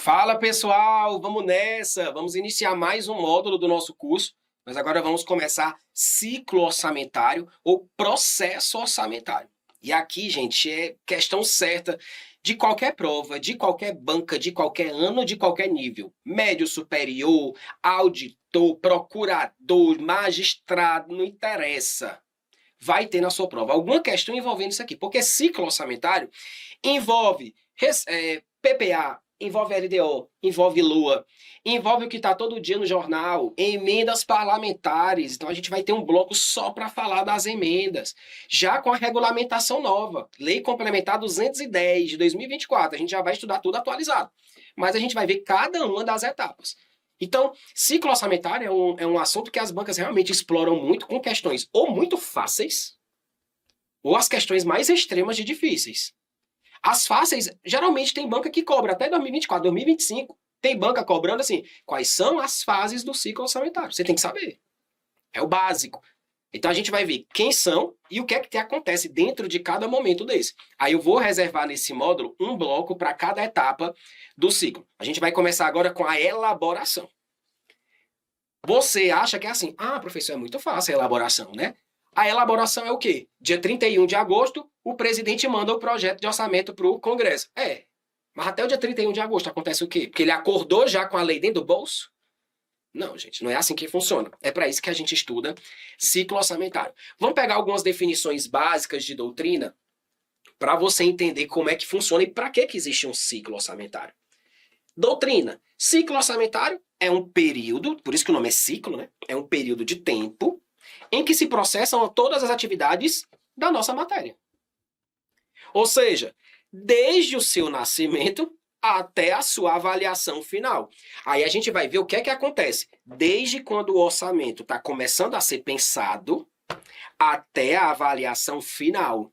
Fala pessoal, vamos nessa! Vamos iniciar mais um módulo do nosso curso, mas agora vamos começar ciclo orçamentário ou processo orçamentário. E aqui, gente, é questão certa de qualquer prova, de qualquer banca, de qualquer ano, de qualquer nível. Médio superior, auditor, procurador, magistrado, não interessa. Vai ter na sua prova alguma questão envolvendo isso aqui, porque ciclo orçamentário envolve PPA, envolve LDO, envolve LOA, envolve o que está todo dia no jornal, emendas parlamentares. Então a gente vai ter um bloco só para falar das emendas. Já com a regulamentação nova, Lei Complementar 210 de 2024, a gente já vai estudar tudo atualizado. Mas a gente vai ver cada uma das etapas. Então, ciclo orçamentário é um assunto que as bancas realmente exploram muito com questões ou muito fáceis ou as questões mais extremas de difíceis. As fáceis, geralmente tem banca que cobra até 2024, 2025. Tem banca cobrando assim, quais são as fases do ciclo orçamentário? Você tem que saber. É o básico. Então a gente vai ver quem são e o que é que acontece dentro de cada momento desse. Aí eu vou reservar nesse módulo um bloco para cada etapa do ciclo. A gente vai começar agora com a elaboração. Você acha que é assim, professor, é muito fácil a elaboração, né? A elaboração é o quê? Dia 31 de agosto, o presidente manda o projeto de orçamento para o Congresso. Mas até o dia 31 de agosto acontece o quê? Porque ele acordou já com a lei dentro do bolso? Não, gente, não é assim que funciona. É para isso que a gente estuda ciclo orçamentário. Vamos pegar algumas definições básicas de doutrina para você entender como é que funciona e para que existe um ciclo orçamentário. Doutrina. Ciclo orçamentário é um período, por isso que o nome é ciclo, né? É um período de tempo em que se processam todas as atividades da nossa matéria. Ou seja, desde o seu nascimento até a sua avaliação final. Aí a gente vai ver o que é que acontece. Desde quando o orçamento está começando a ser pensado até a avaliação final.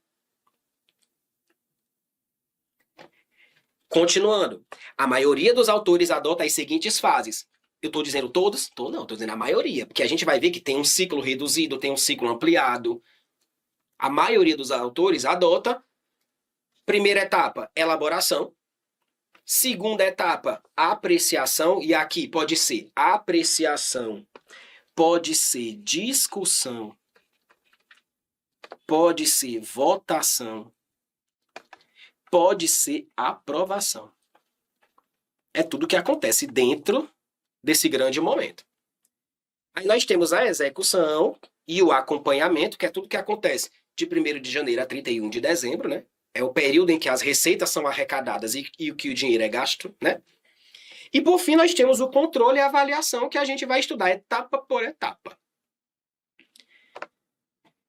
Continuando, a maioria dos autores adota as seguintes fases. Eu estou dizendo todos? Não, estou dizendo a maioria, porque a gente vai ver que tem um ciclo reduzido, tem um ciclo ampliado. A maioria dos autores adota, primeira etapa, elaboração. Segunda etapa, apreciação. E aqui pode ser apreciação, pode ser discussão, pode ser votação, pode ser aprovação. É tudo que acontece dentro desse grande momento. Aí nós temos a execução e o acompanhamento, que é tudo que acontece de 1º de janeiro a 31 de dezembro, né? É o período em que as receitas são arrecadadas e que o dinheiro é gasto, né? E por fim nós temos o controle e a avaliação, que a gente vai estudar etapa por etapa.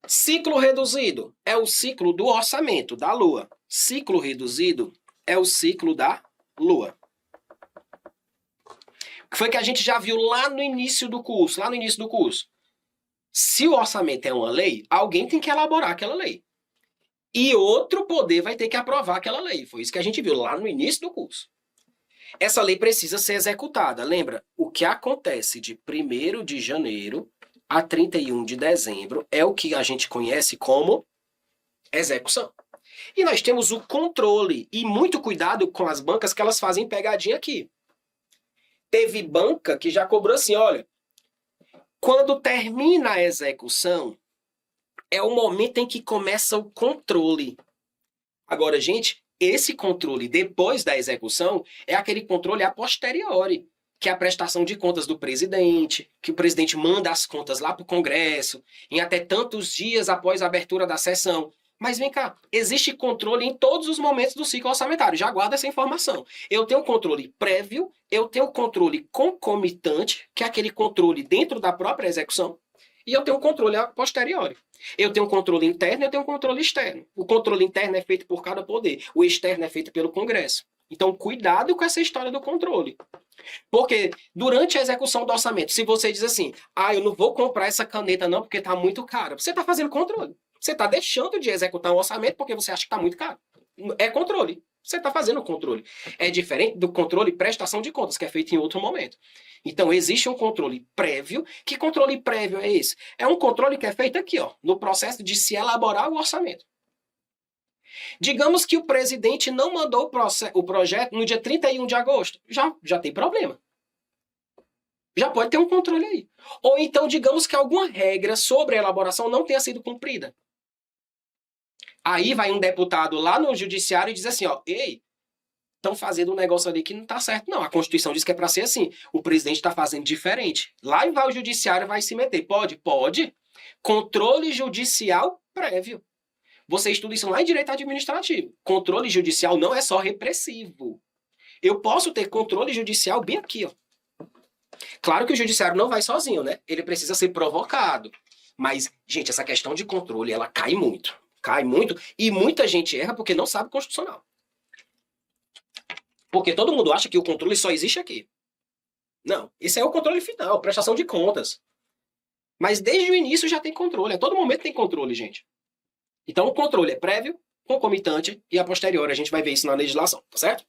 Ciclo reduzido é o ciclo do orçamento, da Lua. Ciclo reduzido é o ciclo da Lua. Foi que a gente já viu lá no início do curso, Se o orçamento é uma lei, alguém tem que elaborar aquela lei. E outro poder vai ter que aprovar aquela lei. Foi isso que a gente viu lá no início do curso. Essa lei precisa ser executada. Lembra? O que acontece de 1º de janeiro a 31 de dezembro é o que a gente conhece como execução. E nós temos o controle. E muito cuidado com as bancas que elas fazem pegadinha aqui. Teve banca que já cobrou assim, olha, quando termina a execução, é o momento em que começa o controle. Agora, gente, esse controle depois da execução é aquele controle a posteriori, que é a prestação de contas do presidente, que o presidente manda as contas lá para o Congresso, em até tantos dias após a abertura da sessão. Mas vem cá, existe controle em todos os momentos do ciclo orçamentário. Já guarda essa informação. Eu tenho controle prévio, eu tenho controle concomitante, que é aquele controle dentro da própria execução, e eu tenho um controle a posteriori. Eu tenho um controle interno e eu tenho um controle externo. O controle interno é feito por cada poder, o externo é feito pelo Congresso. Então, cuidado com essa história do controle. Porque durante a execução do orçamento, se você diz assim, eu não vou comprar essa caneta não porque está muito cara, você está fazendo controle. Você está deixando de executar um orçamento porque você acha que está muito caro. É controle. Você está fazendo controle. É diferente do controle prestação de contas, que é feito em outro momento. Então, existe um controle prévio. Que controle prévio é esse? É um controle que é feito aqui, no processo de se elaborar o orçamento. Digamos que o presidente não mandou o projeto no dia 31 de agosto. Já tem problema. Já pode ter um controle aí. Ou então, digamos que alguma regra sobre a elaboração não tenha sido cumprida. Aí vai um deputado lá no judiciário e diz assim, ó, ei, estão fazendo um negócio ali que não está certo. Não, a Constituição diz que é para ser assim. O presidente está fazendo diferente. Lá vai o judiciário vai se meter. Pode? Pode. Controle judicial prévio. Você estuda isso lá em direito administrativo. Controle judicial não é só repressivo. Eu posso ter controle judicial bem aqui, ó. Claro que o judiciário não vai sozinho, né? Ele precisa ser provocado. Mas, gente, essa questão de controle, ela cai muito. Cai muito. E muita gente erra porque não sabe constitucional. Porque todo mundo acha que o controle só existe aqui. Não, esse é o controle final, prestação de contas. Mas desde o início já tem controle. A todo momento tem controle, gente. Então o controle é prévio, concomitante e a posteriori. A gente vai ver isso na legislação, tá certo?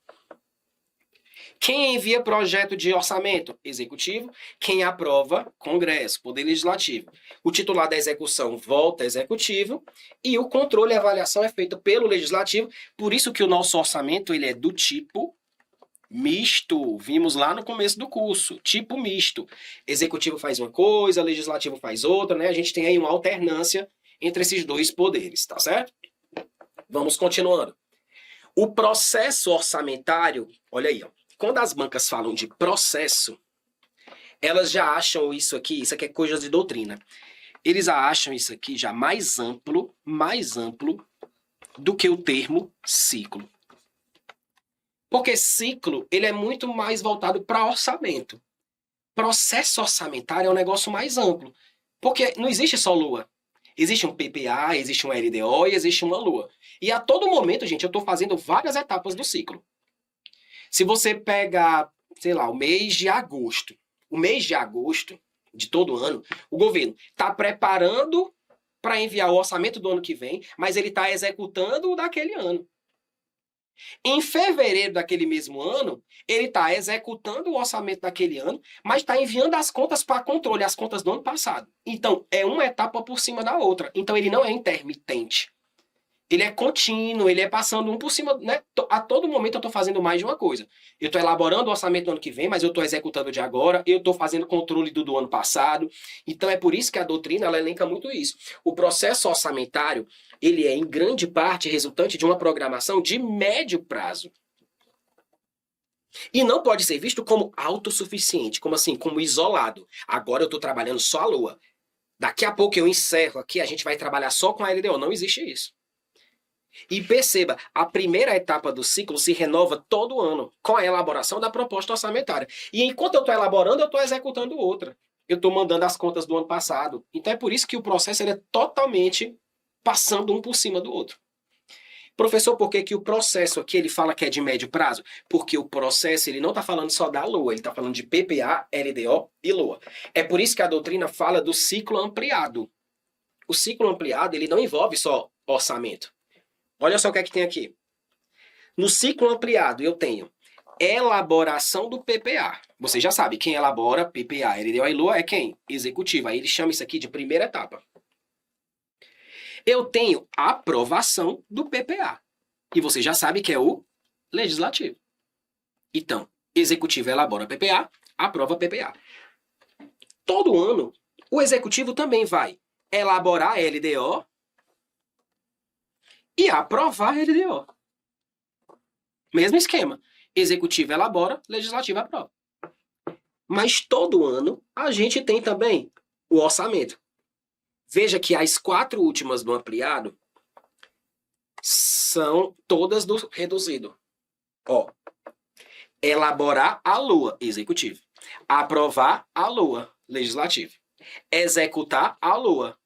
Quem envia projeto de orçamento? Executivo. Quem aprova? Congresso, Poder Legislativo. O titular da execução volta executivo e o controle e avaliação é feito pelo Legislativo. Por isso que o nosso orçamento ele é do tipo misto. Vimos lá no começo do curso. Tipo misto. Executivo faz uma coisa, Legislativo faz outra, né? A gente tem aí uma alternância entre esses dois poderes, tá certo? Vamos continuando. O processo orçamentário, olha aí, ó. Quando as bancas falam de processo, elas já acham isso aqui é coisa de doutrina. Eles acham isso aqui já mais amplo do que o termo ciclo. Porque ciclo, ele é muito mais voltado para orçamento. Processo orçamentário é um negócio mais amplo. Porque não existe só lua. Existe um PPA, existe um LDO e existe uma lua. E a todo momento, gente, eu estou fazendo várias etapas do ciclo. Se você pega, sei lá, o mês de agosto de todo ano, o governo está preparando para enviar o orçamento do ano que vem, mas ele está executando o daquele ano. Em fevereiro daquele mesmo ano, ele está executando o orçamento daquele ano, mas está enviando as contas para controle, as contas do ano passado. Então, é uma etapa por cima da outra. Então, ele não é intermitente. Ele é contínuo, ele é passando um por cima, né? A todo momento eu estou fazendo mais de uma coisa. Eu estou elaborando o orçamento do ano que vem, mas eu estou executando de agora, eu estou fazendo controle do ano passado. Então é por isso que a doutrina ela elenca muito isso. O processo orçamentário, ele é em grande parte resultante de uma programação de médio prazo. E não pode ser visto como autossuficiente, como assim, como isolado. Agora eu estou trabalhando só a lua. Daqui a pouco eu encerro aqui, a gente vai trabalhar só com a LDO. Não existe isso. E perceba, a primeira etapa do ciclo se renova todo ano, com a elaboração da proposta orçamentária. E enquanto eu estou elaborando, eu estou executando outra. Eu estou mandando as contas do ano passado. Então é por isso que o processo ele é totalmente passando um por cima do outro. Professor, por que o processo aqui ele fala que é de médio prazo? Porque o processo ele não está falando só da LOA, ele está falando de PPA, LDO e LOA. É por isso que a doutrina fala do ciclo ampliado. O ciclo ampliado ele não envolve só orçamento. Olha só o que é que tem aqui. No ciclo ampliado, eu tenho elaboração do PPA. Você já sabe, quem elabora PPA, LDO e LOA é quem? Executivo. Aí ele chama isso aqui de primeira etapa. Eu tenho aprovação do PPA. E você já sabe que é o legislativo. Então, executivo elabora PPA, aprova PPA. Todo ano, o executivo também vai elaborar LDO e aprovar a LDO. Mesmo esquema. Executivo elabora, legislativo aprova. Mas todo ano a gente tem também o orçamento. Veja que as 4 últimas do ampliado são todas do reduzido. Ó, elaborar a LOA, executivo. Aprovar a LOA, legislativo. Executar a LOA,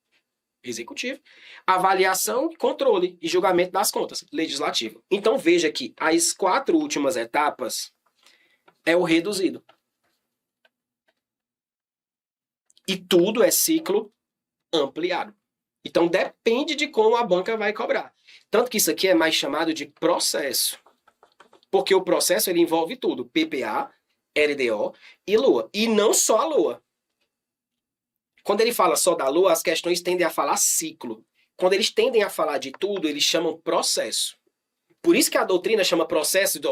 executivo. Avaliação, controle e julgamento das contas, legislativo. Então veja que as 4 últimas etapas é o reduzido. E tudo é ciclo ampliado. Então depende de como a banca vai cobrar. Tanto que isso aqui é mais chamado de processo. Porque o processo ele envolve tudo, PPA, LDO e LOA. E não só a LOA. Quando ele fala só da LOA, as questões tendem a falar ciclo. quando eles tendem a falar de tudo, eles chamam processo. Por isso que a doutrina chama processo de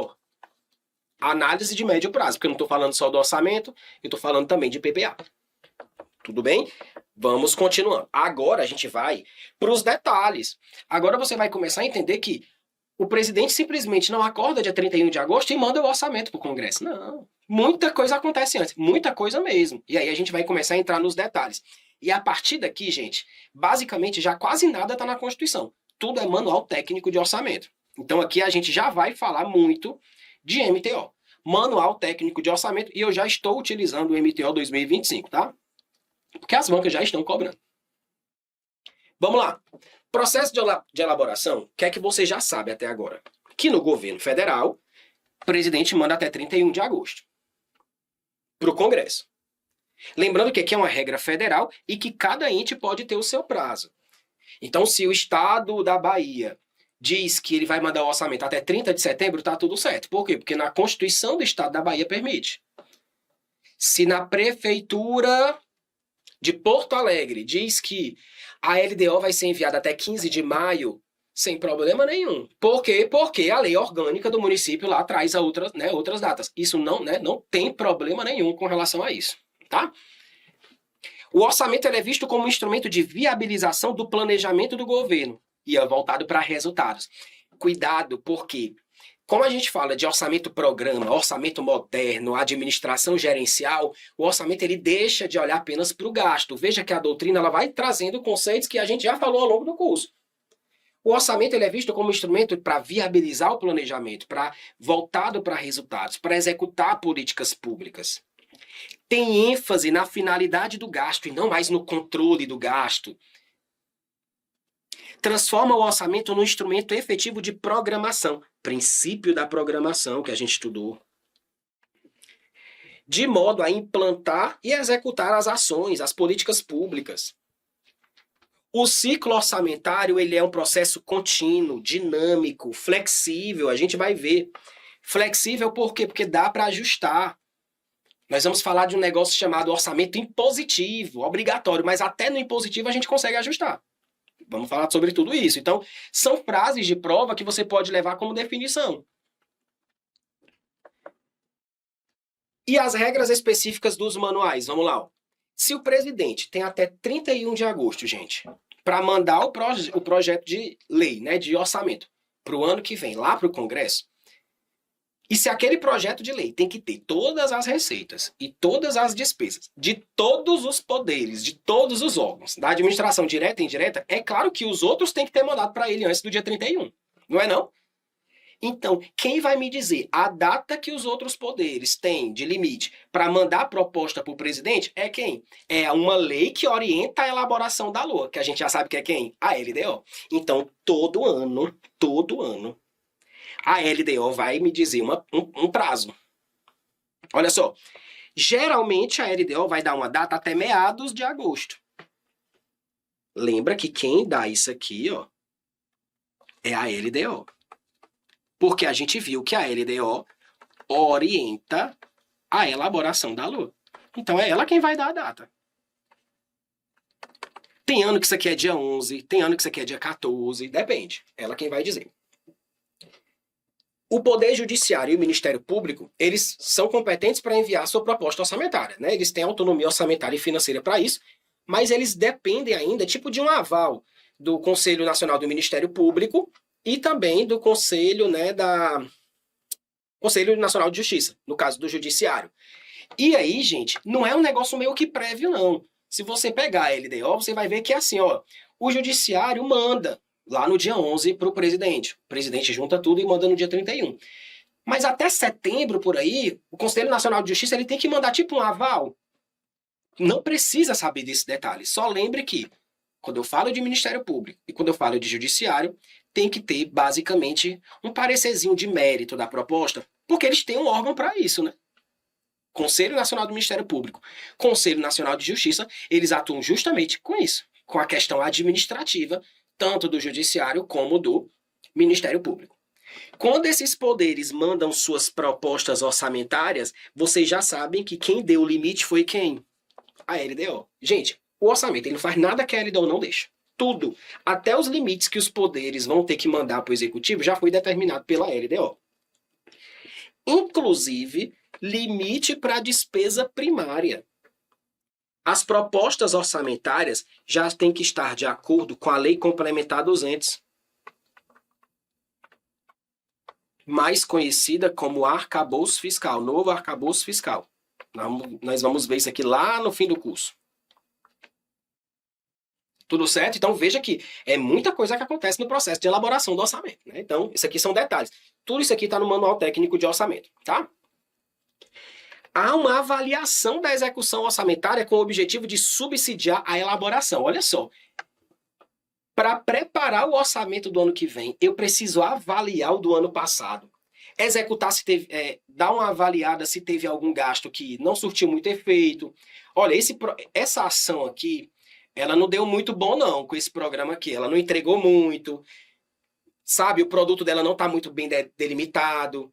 análise de médio prazo, porque eu não estou falando só do orçamento, eu estou falando também de PPA. Tudo bem? Vamos continuando. Agora a gente vai para os detalhes. Agora você vai começar a entender que o presidente simplesmente não acorda dia 31 de agosto e manda o orçamento para o Congresso. Não. Muita coisa acontece antes. Muita coisa mesmo. E aí a gente vai começar a entrar nos detalhes. E a partir daqui, gente, basicamente já quase nada está na Constituição. Tudo é manual técnico de orçamento. Então aqui a gente já vai falar muito de MTO. Manual técnico de orçamento. E eu já estou utilizando o MTO 2025, tá? Porque as bancas já estão cobrando. Vamos lá. Processo de elaboração, o que é que você já sabe até agora? Que no governo federal, o presidente manda até 31 de agosto para o Congresso. Lembrando que aqui é uma regra federal e que cada ente pode ter o seu prazo. Então, se o estado da Bahia diz que ele vai mandar o orçamento até 30 de setembro, está tudo certo. Por quê? Porque na Constituição do estado da Bahia permite. Se na prefeitura de Porto Alegre diz que a LDO vai ser enviada até 15 de maio, sem problema nenhum. Por quê? Porque a lei orgânica do município lá traz outras datas. Isso não tem problema nenhum com relação a isso, tá? O orçamento é visto como um instrumento de viabilização do planejamento do governo e é voltado para resultados. Cuidado, porque como a gente fala de orçamento-programa, orçamento moderno, administração gerencial, o orçamento ele deixa de olhar apenas para o gasto. Veja que a doutrina ela vai trazendo conceitos que a gente já falou ao longo do curso. O orçamento ele é visto como instrumento para viabilizar o planejamento, voltado para resultados, para executar políticas públicas. Tem ênfase na finalidade do gasto e não mais no controle do gasto. Transforma o orçamento num instrumento efetivo de programação, princípio da programação que a gente estudou, de modo a implantar e executar as ações, as políticas públicas. O ciclo orçamentário ele é um processo contínuo, dinâmico, flexível, a gente vai ver. Flexível por quê? Porque dá para ajustar. Nós vamos falar de um negócio chamado orçamento impositivo, obrigatório, mas até no impositivo a gente consegue ajustar. Vamos falar sobre tudo isso. Então, são frases de prova que você pode levar como definição. E as regras específicas dos manuais? Vamos lá. Se o presidente tem até 31 de agosto, gente, para mandar o projeto de lei, né, de orçamento, para o ano que vem, lá para o Congresso, e se aquele projeto de lei tem que ter todas as receitas e todas as despesas de todos os poderes, de todos os órgãos, da administração direta e indireta, é claro que os outros têm que ter mandado para ele antes do dia 31. Não é não? Então, quem vai me dizer a data que os outros poderes têm de limite para mandar a proposta para o presidente é quem? É uma lei que orienta a elaboração da LOA, que a gente já sabe que é quem? A LDO. Então, todo ano, a LDO vai me dizer um prazo. Olha só, geralmente a LDO vai dar uma data até meados de agosto. Lembra que quem dá isso aqui, ó, é a LDO. Porque a gente viu que a LDO orienta a elaboração da LOA. Então é ela quem vai dar a data. Tem ano que isso aqui é dia 11, tem ano que isso aqui é dia 14, depende. Ela quem vai dizer. O Poder Judiciário e o Ministério Público, eles são competentes para enviar sua proposta orçamentária, né? Eles têm autonomia orçamentária e financeira para isso, mas eles dependem ainda, tipo de um aval do Conselho Nacional do Ministério Público e também do Conselho, né, Conselho Nacional de Justiça, no caso do Judiciário. E aí, gente, não é um negócio meio que prévio, não. Se você pegar a LDO, você vai ver que é assim, ó, o Judiciário manda lá no dia 11 para o presidente. O presidente junta tudo e manda no dia 31. Mas até setembro, por aí, o Conselho Nacional de Justiça ele tem que mandar tipo um aval. Não precisa saber desse detalhe. Só lembre que, quando eu falo de Ministério Público e quando eu falo de Judiciário, tem que ter, basicamente, um parecerzinho de mérito da proposta, porque eles têm um órgão para isso, né? Conselho Nacional do Ministério Público, Conselho Nacional de Justiça, eles atuam justamente com isso, com a questão administrativa, tanto do Judiciário como do Ministério Público. Quando esses poderes mandam suas propostas orçamentárias, vocês já sabem que quem deu o limite foi quem? A LDO. Gente, o orçamento ele não faz nada que a LDO não deixa. Tudo. Até os limites que os poderes vão ter que mandar para o executivo já foi determinado pela LDO. Inclusive, limite para a despesa primária. As propostas orçamentárias já têm que estar de acordo com a Lei Complementar 200, mais conhecida como arcabouço fiscal, novo arcabouço fiscal. Nós vamos ver isso aqui lá no fim do curso. Tudo certo? Então veja que é muita coisa que acontece no processo de elaboração do orçamento, né? Então, isso aqui são detalhes. Tudo isso aqui está no Manual Técnico de Orçamento, tá? Há uma avaliação da execução orçamentária com o objetivo de subsidiar a elaboração. Olha só, para preparar o orçamento do ano que vem, eu preciso avaliar o do ano passado. Executar se teve, dar uma avaliada se teve algum gasto que não surtiu muito efeito. Olha, essa ação aqui, ela não deu muito bom não com esse programa aqui. Ela não entregou muito, sabe? O produto dela não está muito bem delimitado.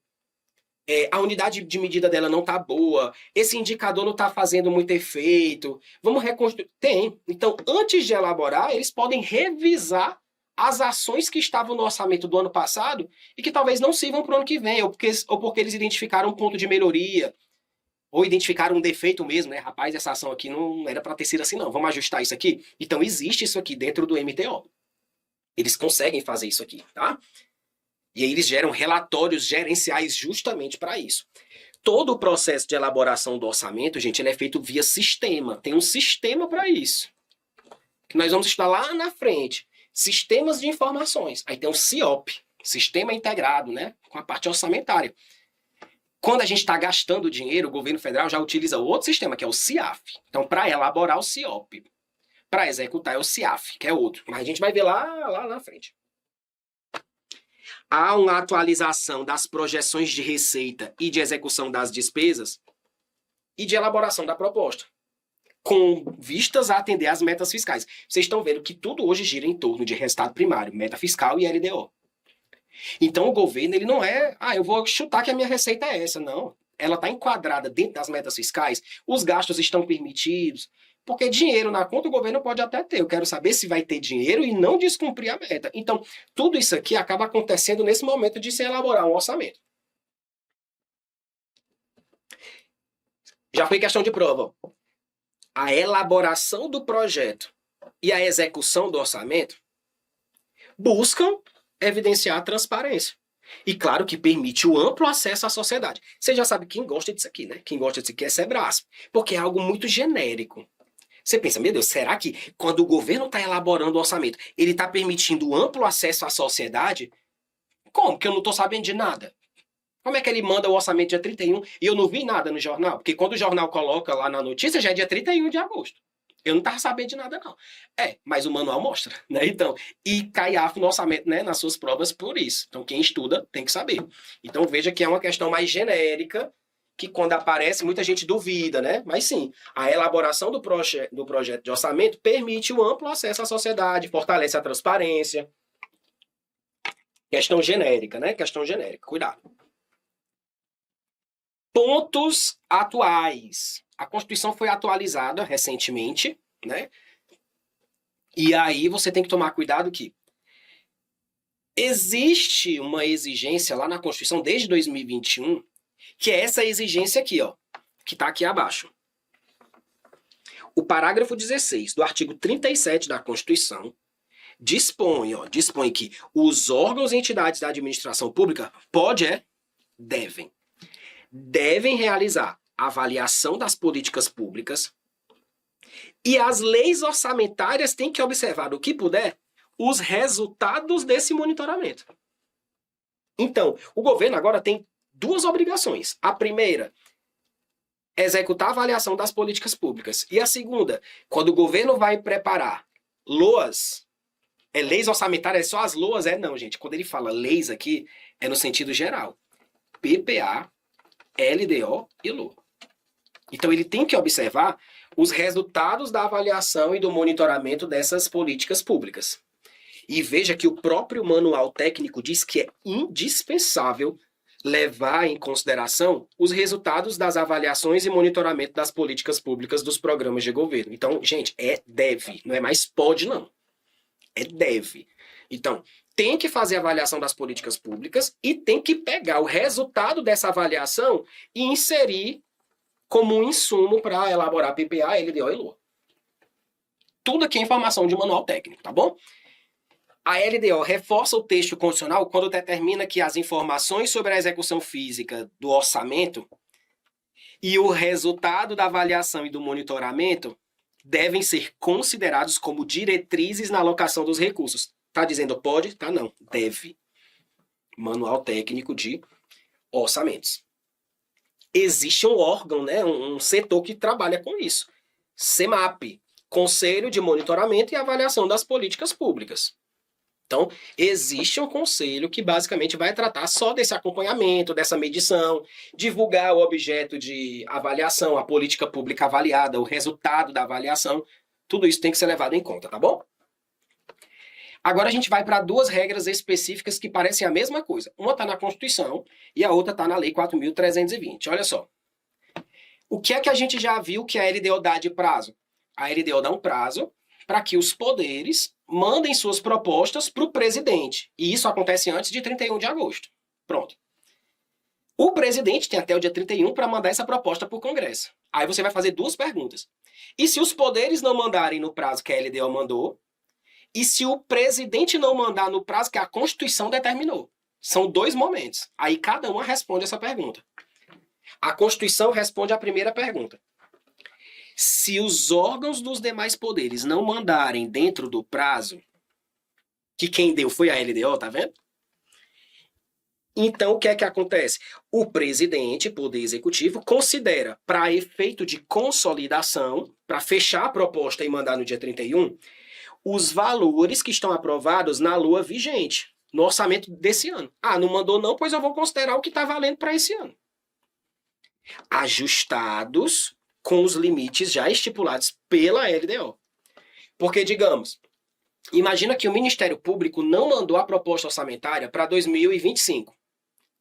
A unidade de medida dela não está boa, esse indicador não está fazendo muito efeito, vamos reconstruir. Tem. Então, antes de elaborar, eles podem revisar as ações que estavam no orçamento do ano passado e que talvez não sirvam para o ano que vem, ou porque eles identificaram um ponto de melhoria, ou identificaram um defeito mesmo, né? Rapaz, essa ação aqui não era para ter sido assim, não. Vamos ajustar isso aqui? Então, existe isso aqui dentro do MTO. Eles conseguem fazer isso aqui, tá? E aí eles geram relatórios gerenciais justamente para isso. Todo o processo de elaboração do orçamento, gente, ele é feito via sistema. Tem um sistema para isso. Que nós vamos estudar lá na frente. Sistemas de informações. Aí tem o CIOP, Sistema Integrado, né? Com a parte orçamentária. Quando a gente está gastando dinheiro, o governo federal já utiliza outro sistema, que é o CIAF. Então, para elaborar o CIOP, para executar é o CIAF, que é outro. Mas a gente vai ver lá na frente. Há uma atualização das projeções de receita e de execução das despesas e de elaboração da proposta, com vistas a atender às metas fiscais. Vocês estão vendo que tudo hoje gira em torno de resultado primário, meta fiscal e LDO. Então o governo, ele não é, eu vou chutar que a minha receita é essa, não. Ela está enquadrada dentro das metas fiscais, os gastos estão permitidos, porque dinheiro na conta o governo pode até ter. Eu quero saber se vai ter dinheiro e não descumprir a meta. Então, tudo isso aqui acaba acontecendo nesse momento de se elaborar um orçamento. Já foi questão de prova. A elaboração do projeto e a execução do orçamento buscam evidenciar a transparência. E claro que permite o amplo acesso à sociedade. Você já sabe quem gosta disso aqui, né? Quem gosta disso aqui é Sebrasp, porque é algo muito genérico. Você pensa, meu Deus, será que quando o governo está elaborando o orçamento, ele está permitindo o amplo acesso à sociedade? Como? Que eu não estou sabendo de nada. Como é que ele manda o orçamento dia 31 e eu não vi nada no jornal? Porque quando o jornal coloca lá na notícia, já é dia 31 de agosto. Eu não estava sabendo de nada, não. Mas o manual mostra, né? Então, e cai AF no orçamento, né, nas suas provas por isso. Então, quem estuda tem que saber. Então, veja que é uma questão mais genérica, que quando aparece, muita gente duvida, né? Mas sim, a elaboração do projeto de orçamento permite o amplo acesso à sociedade, fortalece a transparência. Questão genérica, né? Questão genérica. Cuidado. Pontos atuais. A Constituição foi atualizada recentemente, né? E aí você tem que tomar cuidado que existe uma exigência lá na Constituição desde 2021, que é essa exigência aqui, ó, que está aqui abaixo. O parágrafo 16 do artigo 37 da Constituição dispõe que os órgãos e entidades da administração pública devem realizar avaliação das políticas públicas e as leis orçamentárias têm que observar, o que puder, os resultados desse monitoramento. Então, o governo agora tem duas obrigações. A primeira, executar a avaliação das políticas públicas. E a segunda, quando o governo vai preparar LOAs, leis orçamentárias, só as LOAs? Não, gente. Quando ele fala leis aqui, é no sentido geral. PPA, LDO e LOA. Então, ele tem que observar os resultados da avaliação e do monitoramento dessas políticas públicas. E veja que o próprio manual técnico diz que é indispensável levar em consideração os resultados das avaliações e monitoramento das políticas públicas dos programas de governo. Então, gente, deve, não é mais pode, não. É deve. Então, tem que fazer a avaliação das políticas públicas e tem que pegar o resultado dessa avaliação e inserir como um insumo para elaborar PPA, LDO e LOA. Tudo aqui é informação de manual técnico, tá bom? A LDO reforça o texto constitucional quando determina que as informações sobre a execução física do orçamento e o resultado da avaliação e do monitoramento devem ser considerados como diretrizes na alocação dos recursos. Tá dizendo pode? Tá não. Deve. Manual técnico de orçamentos. Existe um órgão, né, um setor que trabalha com isso. CEMAP, Conselho de Monitoramento e Avaliação das Políticas Públicas. Então, existe um conselho que basicamente vai tratar só desse acompanhamento, dessa medição, divulgar o objeto de avaliação, a política pública avaliada, o resultado da avaliação. Tudo isso tem que ser levado em conta, tá bom? Agora a gente vai para duas regras específicas que parecem a mesma coisa. Uma está na Constituição e a outra está na Lei 4.320. Olha só. O que é que a gente já viu que a LDO dá de prazo? A LDO dá um prazo para que os poderes mandem suas propostas para o presidente. E isso acontece antes de 31 de agosto. Pronto. O presidente tem até o dia 31 para mandar essa proposta para o Congresso. Aí você vai fazer duas perguntas. E se os poderes não mandarem no prazo que a LDO mandou? E se o presidente não mandar no prazo que a Constituição determinou? São dois momentos. Aí cada uma responde essa pergunta. A Constituição responde a primeira pergunta. Se os órgãos dos demais poderes não mandarem dentro do prazo, que quem deu foi a LDO, tá vendo? Então, o que é que acontece? O presidente, poder executivo, considera, para efeito de consolidação, para fechar a proposta e mandar no dia 31, os valores que estão aprovados na LOA vigente, no orçamento desse ano. Ah, não mandou não, pois eu vou considerar o que está valendo para esse ano. Ajustados com os limites já estipulados pela LDO. Porque, digamos, imagina que o Ministério Público não mandou a proposta orçamentária para 2025,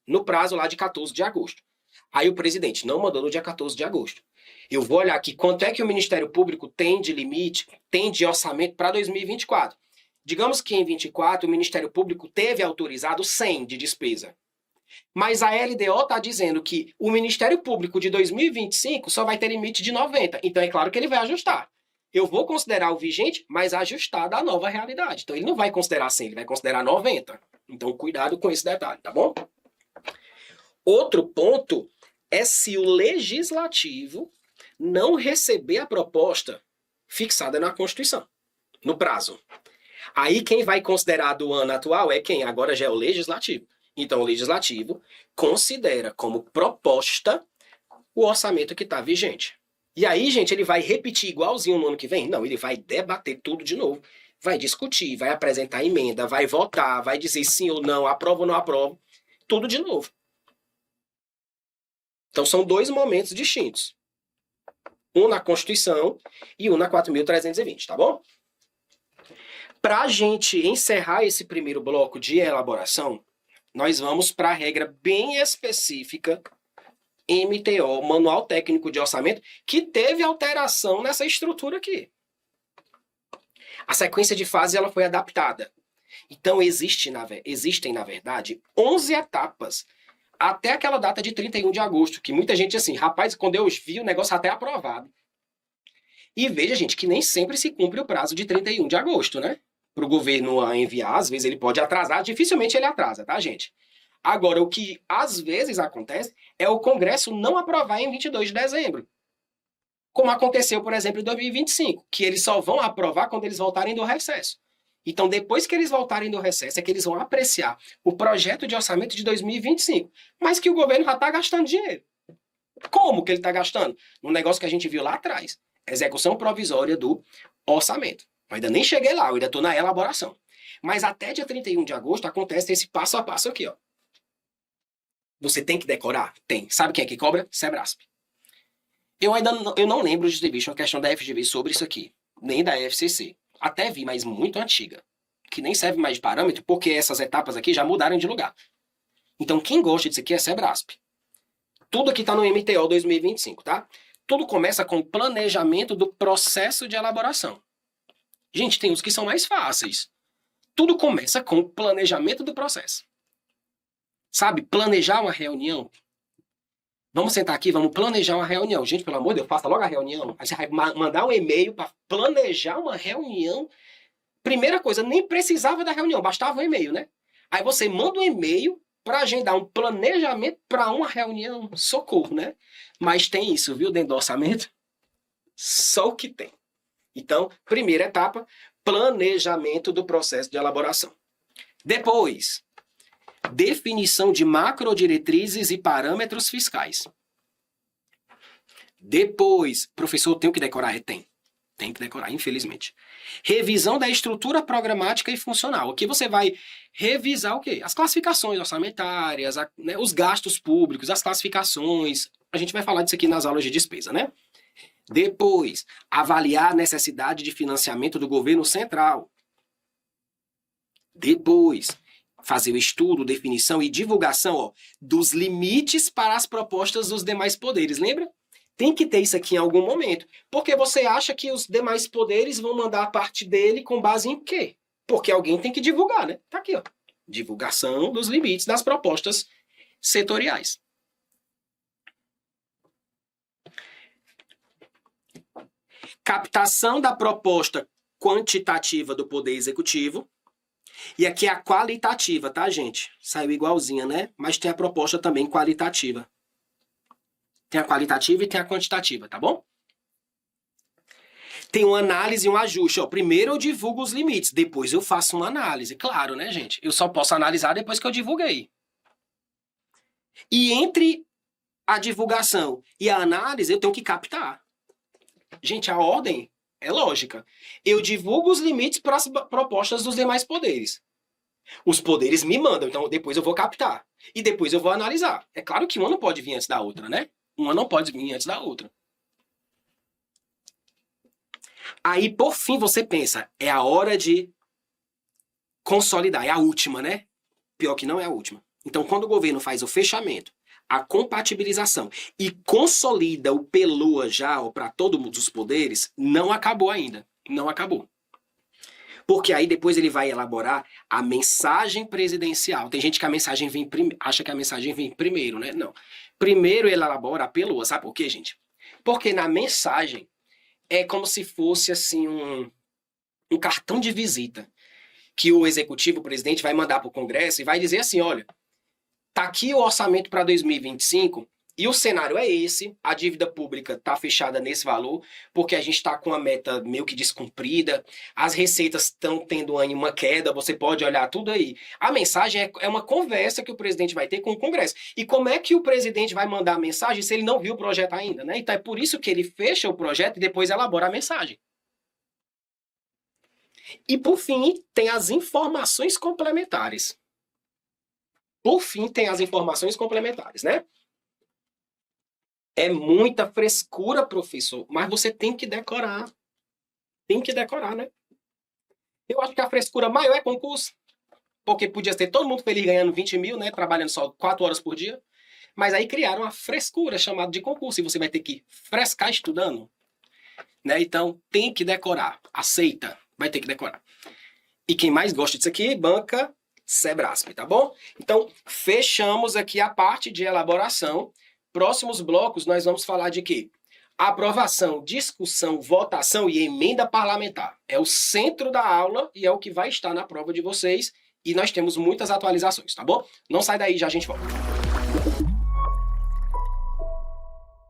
no prazo lá de 14 de agosto. Aí o presidente não mandou no dia 14 de agosto. Eu vou olhar aqui quanto é que o Ministério Público tem de limite, tem de orçamento para 2024. Digamos que em 2024 o Ministério Público teve autorizado 100 de despesa. Mas a LDO está dizendo que o Ministério Público de 2025 só vai ter limite de 90. Então é claro que ele vai ajustar. Eu vou considerar o vigente, mas ajustado à nova realidade. Então ele não vai considerar 100, ele vai considerar 90. Então cuidado com esse detalhe, tá bom? Outro ponto é se o legislativo não receber a proposta fixada na Constituição, no prazo. Aí quem vai considerar do ano atual é quem? Agora já é o legislativo. Então o legislativo considera como proposta o orçamento que está vigente. E aí, gente, ele vai repetir igualzinho no ano que vem? Não, ele vai debater tudo de novo. Vai discutir, vai apresentar emenda, vai votar, vai dizer sim ou não, aprova ou não aprova. Tudo de novo. Então são dois momentos distintos. Um na Constituição e um na 4.320, tá bom? Para a gente encerrar esse primeiro bloco de elaboração, nós vamos para a regra bem específica, MTO, Manual Técnico de Orçamento, que teve alteração nessa estrutura aqui. A sequência de fases ela foi adaptada. Então existem, na verdade, 11 etapas até aquela data de 31 de agosto, que muita gente assim, rapaz, quando eu vi o negócio até aprovado. E veja, gente, que nem sempre se cumpre o prazo de 31 de agosto, né? Para o governo enviar, às vezes ele pode atrasar, dificilmente ele atrasa, tá, gente? Agora, o que às vezes acontece é o Congresso não aprovar em 22 de dezembro. Como aconteceu, por exemplo, em 2025, que eles só vão aprovar quando eles voltarem do recesso. Então, depois que eles voltarem do recesso, é que eles vão apreciar o projeto de orçamento de 2025, mas que o governo já está gastando dinheiro. Como que ele está gastando? No negócio que a gente viu lá atrás, execução provisória do orçamento. Eu ainda nem cheguei lá, eu ainda estou na elaboração. Mas até dia 31 de agosto acontece esse passo a passo aqui, ó. Você tem que decorar? Tem. Sabe quem é que cobra? Sebrasp. Eu não lembro de ter visto uma questão da FGV sobre isso aqui, nem da FCC. Até vi, mas muito antiga, que nem serve mais de parâmetro, porque essas etapas aqui já mudaram de lugar. Então, quem gosta disso aqui é Sebrasp. Tudo aqui está no MTO 2025, tá? Tudo começa com o planejamento do processo de elaboração. Gente, tem uns que são mais fáceis. Tudo começa com o planejamento do processo. Sabe, planejar uma reunião. Vamos sentar aqui, vamos planejar uma reunião. Gente, pelo amor de Deus, faça logo a reunião. Aí você vai mandar um e-mail para planejar uma reunião. Primeira coisa, nem precisava da reunião, bastava um e-mail, né? Aí você manda um e-mail para agendar um planejamento para uma reunião. Socorro, né? Mas tem isso, viu, dentro do orçamento? Só o que tem. Então, primeira etapa, planejamento do processo de elaboração. Depois, definição de macrodiretrizes e parâmetros fiscais. Depois, professor, tenho que decorar? Tem que decorar, infelizmente. Revisão da estrutura programática e funcional. Aqui você vai revisar o quê? As classificações orçamentárias, né, os gastos públicos, as classificações. A gente vai falar disso aqui nas aulas de despesa, né? Depois, avaliar a necessidade de financiamento do governo central. Depois, fazer o estudo, definição e divulgação dos limites para as propostas dos demais poderes. Lembra? Tem que ter isso aqui em algum momento. Porque você acha que os demais poderes vão mandar a parte dele com base em quê? Porque alguém tem que divulgar, né? Tá aqui, ó. Divulgação dos limites das propostas setoriais. Captação da proposta quantitativa do Poder Executivo. E aqui é a qualitativa, tá, gente? Saiu igualzinha, né? Mas tem a proposta também qualitativa. Tem a qualitativa e tem a quantitativa, tá bom? Tem uma análise e um ajuste. Ó, primeiro eu divulgo os limites, depois eu faço uma análise. Claro, né, gente? Eu só posso analisar depois que eu divulguei. E entre a divulgação e a análise, eu tenho que captar. Gente, a ordem é lógica. Eu divulgo os limites para as propostas dos demais poderes. Os poderes me mandam, então depois eu vou captar. E depois eu vou analisar. É claro que uma não pode vir antes da outra, né? Uma não pode vir antes da outra. Aí, por fim, você pensa, é a hora de consolidar. É a última, né? Pior que não é a última. Então, quando o governo faz o fechamento, a compatibilização e consolida o PELOA já para todos os poderes, não acabou ainda. Não acabou. Porque aí depois ele vai elaborar a mensagem presidencial. Tem gente que a mensagem vem acha que a mensagem vem primeiro, né? Não. Primeiro ele elabora a PELOA. Sabe por quê, gente? Porque na mensagem é como se fosse assim um cartão de visita que o executivo, o presidente, vai mandar para o Congresso e vai dizer assim, olha, tá aqui o orçamento para 2025 e o cenário é esse, a dívida pública está fechada nesse valor, porque a gente está com a meta meio que descumprida, as receitas estão tendo uma queda, você pode olhar tudo aí. A mensagem é uma conversa que o presidente vai ter com o Congresso. E como é que o presidente vai mandar a mensagem se ele não viu o projeto ainda, né? Então é por isso que ele fecha o projeto e depois elabora a mensagem. E por fim, tem as informações complementares. Por fim, tem as informações complementares, né? É muita frescura, professor, mas você tem que decorar. Tem que decorar, né? Eu acho que a frescura maior é concurso, porque podia ter todo mundo feliz ganhando 20 mil, né? Trabalhando só 4 horas por dia. Mas aí criaram uma frescura chamada de concurso, e você vai ter que frescar estudando. Né? Então, tem que decorar. Aceita, vai ter que decorar. E quem mais gosta disso aqui, banca Sebrasp, tá bom? Então, fechamos aqui a parte de elaboração. Próximos blocos, nós vamos falar de quê? Aprovação, discussão, votação e emenda parlamentar. É o centro da aula e é o que vai estar na prova de vocês. E nós temos muitas atualizações, tá bom? Não sai daí, já a gente volta.